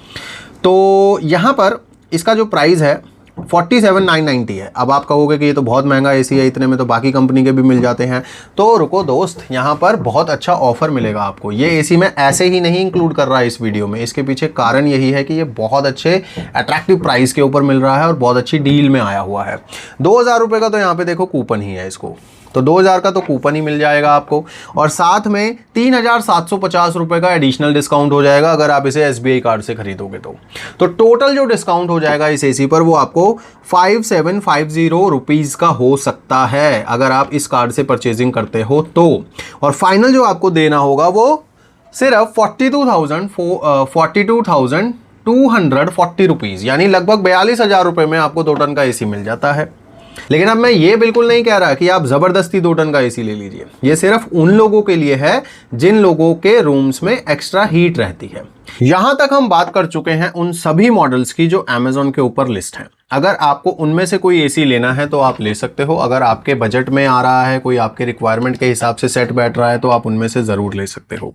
Speaker 1: तो यहाँ पर इसका जो प्राइस है 47,990 है। अब आप कहोगे कि ये तो बहुत महंगा AC है, इतने में तो बाकी कंपनी के भी मिल जाते हैं। तो रुको दोस्त, यहाँ पर बहुत अच्छा ऑफर मिलेगा आपको। ये AC मैं ऐसे ही नहीं इंक्लूड कर रहा है इस वीडियो में, इसके पीछे कारण यही है कि ये बहुत अच्छे अट्रैक्टिव प्राइस के ऊपर मिल रहा है और बहुत अच्छी डील में आया हुआ है। 2,000 रुपये का तो यहाँ पे देखो कूपन ही है, इसको तो 2,000 का तो कूपन ही मिल जाएगा आपको, और साथ में 3,750 रुपये का एडिशनल डिस्काउंट हो जाएगा अगर आप इसे SBI कार्ड से खरीदोगे तो टोटल जो डिस्काउंट हो जाएगा इस AC पर वो आपको 5,750 रुपीज़ का हो सकता है अगर आप इस कार्ड से परचेजिंग करते हो तो। और फाइनल जो आपको देना होगा वो सिर्फ 42,240 रुपीज़, यानी लगभग 42,000 रुपये में आपको 2 टन का AC मिल जाता है। लेकिन अब मैं ये बिल्कुल नहीं कह रहा कि आप जबरदस्ती 2 टन का AC ले लीजिए, ये सिर्फ उन लोगों के लिए है जिन लोगों के रूम्स में एक्स्ट्रा हीट रहती है। यहां तक हम बात कर चुके हैं उन सभी मॉडल्स की जो Amazon के ऊपर लिस्ट है। अगर आपको उनमें से कोई AC लेना है तो आप ले सकते हो, अगर आपके बजट में आ रहा है, कोई आपके रिक्वायरमेंट के हिसाब से सेट बैठ रहा है तो आप उनमें से जरूर ले सकते हो।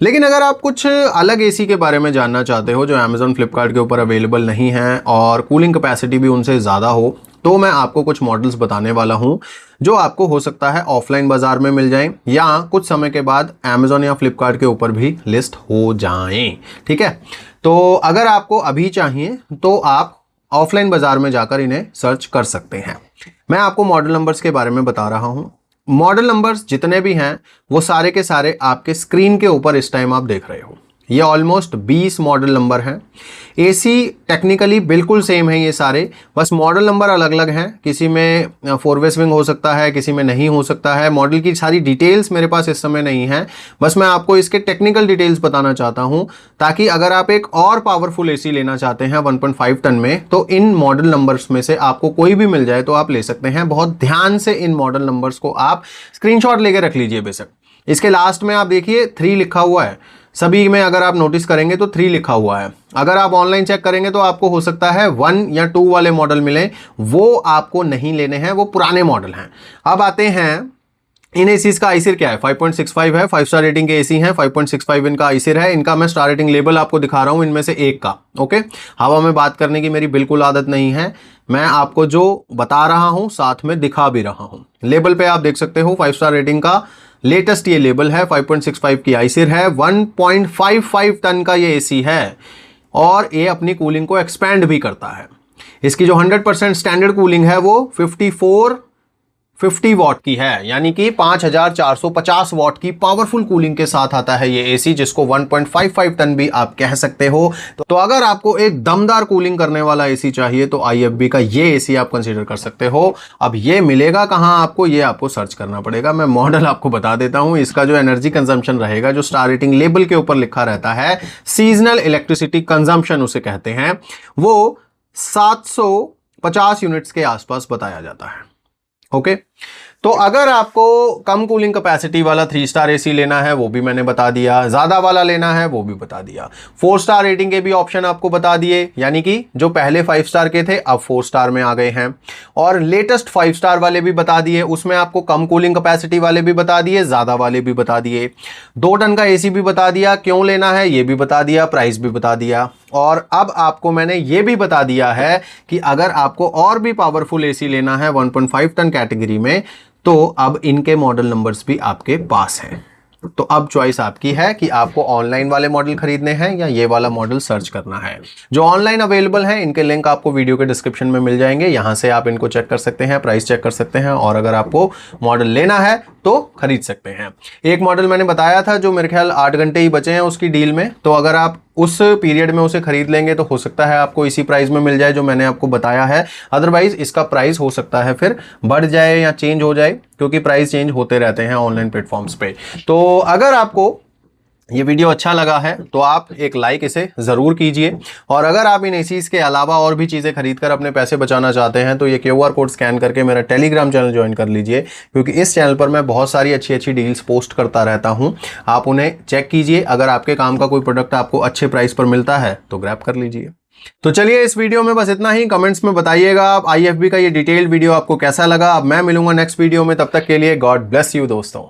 Speaker 1: लेकिन अगर आप कुछ अलग AC के बारे में जानना चाहते हो जो Amazon फ्लिपकार्ट के ऊपर अवेलेबल नहीं है और कूलिंग कैपेसिटी भी उनसे ज़्यादा हो, तो मैं आपको कुछ मॉडल्स बताने वाला हूं जो आपको हो सकता है ऑफलाइन बाजार में मिल जाएं या कुछ समय के बाद अमेजोन या फ्लिपकार्ट के ऊपर भी लिस्ट हो जाएं। ठीक है, तो अगर आपको अभी चाहिए तो आप ऑफलाइन बाजार में जाकर इन्हें सर्च कर सकते हैं। मैं आपको मॉडल नंबर्स के बारे में बता रहा हूं। मॉडल नंबर्स जितने भी हैं वो सारे के सारे आपके स्क्रीन के ऊपर इस टाइम आप देख रहे हो। ये ऑलमोस्ट 20 मॉडल नंबर हैं। एसी टेक्निकली बिल्कुल सेम है ये सारे, बस मॉडल नंबर अलग अलग हैं। किसी में 4-वे स्विंग हो सकता है, किसी में नहीं हो सकता है। मॉडल की सारी डिटेल्स मेरे पास इस समय नहीं है, बस मैं आपको इसके टेक्निकल डिटेल्स बताना चाहता हूं ताकि अगर आप एक और पावरफुल एसी लेना चाहते हैं 1.5 टन में तो इन मॉडल नंबर्स में से आपको कोई भी मिल जाए तो आप ले सकते हैं। बहुत ध्यान से इन मॉडल नंबर्स को आप स्क्रीनशॉट लेके रख लीजिए। बेशक इसके लास्ट में आप देखिए 3 लिखा हुआ है, सभी में अगर आप नोटिस करेंगे तो 3 लिखा हुआ है। अगर आप ऑनलाइन चेक करेंगे तो आपको हो सकता है 1 या 2 वाले मॉडल मिले, वो आपको नहीं लेने हैं, वो पुराने मॉडल हैं। अब आते हैं इन एसीज का आईसिर क्या है। 5.65 है, 5 स्टार रेटिंग के एसी हैं। 5.65 इनका आईसिर है। इनका मैं स्टार रेटिंग लेबल आपको दिखा रहा हूं, इनमें से एक का। ओके, हवा में बात करने की मेरी बिल्कुल आदत नहीं है, मैं आपको जो बता रहा हूं साथ में दिखा भी रहा हूं। लेबल पे आप देख सकते हो 5 स्टार रेटिंग का लेटेस्ट ये लेबल है। 5.65 की आईसिर है। 1.55 टन का ये एसी है और ये अपनी कूलिंग को एक्सपैंड भी करता है। इसकी जो 100% स्टैंडर्ड कूलिंग है वो 50 वॉट की है, यानी कि 5450 वॉट की पावरफुल कूलिंग के साथ आता है ये एसी, जिसको 1.55 टन भी आप कह सकते हो। तो अगर आपको एक दमदार कूलिंग करने वाला एसी चाहिए तो IFB का ये एसी आप कंसीडर कर सकते हो। अब ये मिलेगा कहां आपको, ये आपको सर्च करना पड़ेगा। मैं मॉडल आपको बता देता हूं। इसका जो एनर्जी कंजम्पशन रहेगा, जो स्टार रेटिंग लेबल के ऊपर लिखा रहता है, सीजनल इलेक्ट्रिसिटी कंजम्पशन उसे कहते हैं, वो 750 यूनिट्स के आसपास बताया जाता है। ओके, तो अगर आपको कम कूलिंग कैपेसिटी वाला 3 स्टार एसी लेना है वो भी मैंने बता दिया, ज्यादा वाला लेना है वो भी बता दिया, 4 स्टार रेटिंग के भी ऑप्शन आपको बता दिए, यानी कि जो पहले 5 स्टार के थे अब 4 स्टार में आ गए हैं, और लेटेस्ट 5 स्टार वाले भी बता दिए। उसमें आपको कम कूलिंग कैपेसिटी वाले भी बता दिए, ज्यादा वाले भी बता दिए, 2 टन का एसी भी बता दिया, क्यों लेना है ये भी बता दिया, प्राइस भी बता दिया। और अब आपको मैंने ये भी बता दिया है कि अगर आपको और भी पावरफुल एसी लेना है 1.5 टन कैटेगरी में तो अब इनके मॉडल नंबर्स भी आपके पास हैं। तो अब चॉइस आपकी है कि आपको ऑनलाइन वाले मॉडल खरीदने हैं या ये वाला मॉडल सर्च करना है। जो ऑनलाइन अवेलेबल है इनके लिंक आपको वीडियो के डिस्क्रिप्शन में मिल जाएंगे, यहां से आप इनको चेक कर सकते हैं, प्राइस चेक कर सकते हैं, और अगर आपको मॉडल लेना है तो खरीद सकते हैं। एक मॉडल मैंने बताया था जो मेरे ख्याल 8 घंटे ही बचे हैं उसकी डील में, तो अगर आप उस पीरियड में उसे खरीद लेंगे तो हो सकता है आपको इसी प्राइस में मिल जाए जो मैंने आपको बताया है। अदरवाइज इसका प्राइस हो सकता है फिर बढ़ जाए या चेंज हो जाए, क्योंकि प्राइस चेंज होते रहते हैं ऑनलाइन प्लेटफॉर्म्स पे। तो अगर आपको ये वीडियो अच्छा लगा है तो आप एक लाइक इसे जरूर कीजिए, और अगर आप इन एसीज के अलावा और भी चीजें खरीदकर अपने पैसे बचाना चाहते हैं तो ये QR कोड स्कैन करके मेरा टेलीग्राम चैनल ज्वाइन कर लीजिए, क्योंकि इस चैनल पर मैं बहुत सारी अच्छी अच्छी डील्स पोस्ट करता रहता हूं। आप उन्हें चेक कीजिए, अगर आपके काम का कोई प्रोडक्ट आपको अच्छे प्राइस पर मिलता है तो ग्रैब कर लीजिए। तो चलिए इस वीडियो में बस इतना ही। कमेंट्स में बताइएगा आप IFB का ये डिटेल्ड वीडियो आपको कैसा लगा। अब मैं मिलूंगा नेक्स्ट वीडियो में, तब तक के लिए गॉड ब्लेस यू दोस्तों।